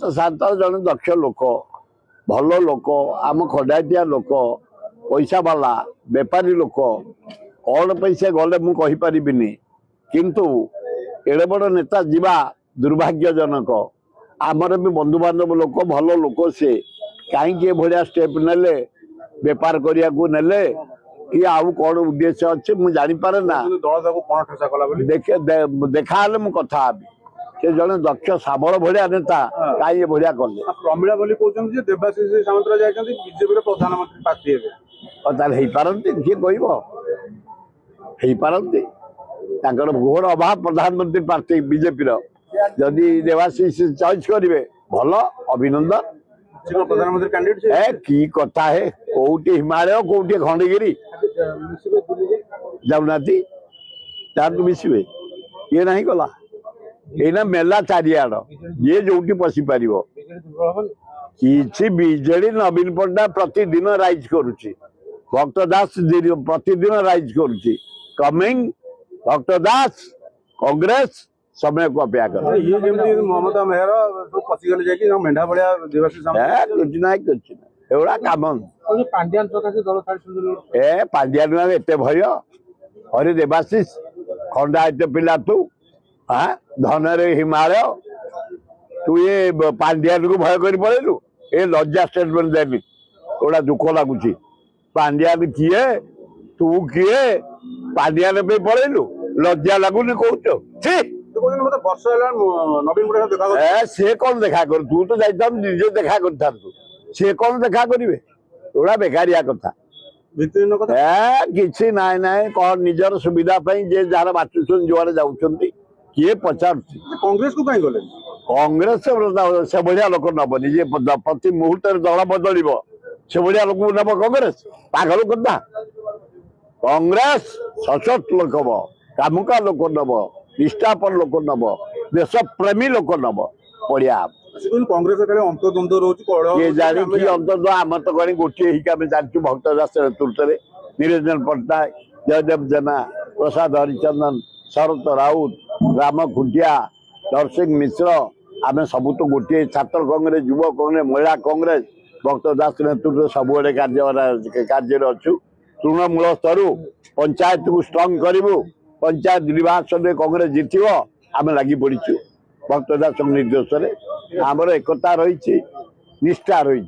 ସାନ୍ତ ଜଣେ ଦକ୍ଷ ଲୋକ ଭଲ ଲୋକ ଆମ ଖଣ୍ଡାଟିଆ ଲୋକ पैसा वाला बेपारी लोक कौन पैसे गले मु कहि परिबिनी किंतु एड़े बड़ नेता जीवा दुर्भाग्यजनक आमर भी बंधु बांधव लोक भल लोक से कहीं भाया स्टेप नेले बेपार करिया को नेले कि आउ कौन उद्देश्य अच्छे मुझे जानीपारे ना देखा मु कथा से जड़े दक्ष साबल भाया नेता कहीं भाया कले प्रमिला देवाशीष सामंतराय बीजेपी प्रधानमंत्री प्रार्थी पारती किए कह घोर अभाव प्रधानमंत्री प्रार्थी बीजेपी जदि देवाशीष चॉइस करेंगे भल अभिनंदन प्रधानमंत्री कैंडिडेट की कथा है कौटी हिमालय कौटी खंडगिरी जाऊना मिसवे ये नहीं गला ये मेला चारिआड ये जो पशि पार कि बीजेडी नवीन पट्टनायक प्रतिदिन राइज करुच्ची भक्त दास प्रतिदिन राइज करुच्ची कमिंग भक्त दास कांग्रेस समय को अपेक्षा कर ममता मेहर मेढा भाया कुछ ना एवढा काम ए पांड्यान एत भय हरे देवाशीष खंडायत पिला तू हाँ धनरे हिमालय तू ये पांड्यान को भय कर पड़ेलु ए लज्जा स्टेटमेंट देनी थोड़ा दुख लगुच पांड्यान किए तू किए पांड्यान पे पड़ेलु लज्जा लगुनि कौच से कौन देखा कर तू तो जाता निजे देखा कर से कौन देखा करेंगे थोड़ा बेकारिया कथा किसी ना ना कौन निजर सुविधा जे जार बाचुन जुआड़े जाऊँ किए पचार कांग्रेस को कहीं गले कांग्रेस से भाया लोक नब निजे प्रति मुहूर्त दल बदल से भाया लोक नब कांग्रेस पागल कथा कांग्रेस सशक्त लोक कामुका लोक नब निष्ठापन लोक नब देश प्रेमी लोक नब बढ़िया कांग्रेस अंतर्द्वंद रोचे अंतर्द्व आम तो कहीं गोटे ही जानचु भक्त दास नेतृत्व में निरंजन पट्टनायक जयदेव जेना प्रसाद हरिचंदन शरत राउत राम खुंटिया नरसिंह मिश्र आम सब तो गोटे छात्र कांग्रेस युवा कांग्रेस महिला कांग्रेस भक्त दास नेतृत्व सब कार्य अच्छु तृणमूल स्तर पंचायत को स्ट्रंग करूँ पंचायत निर्वाचन में कांग्रेस जितब आम लगी पड़ीचु भक्त दास निर्देश में आमर एकता रही निष्ठा रही।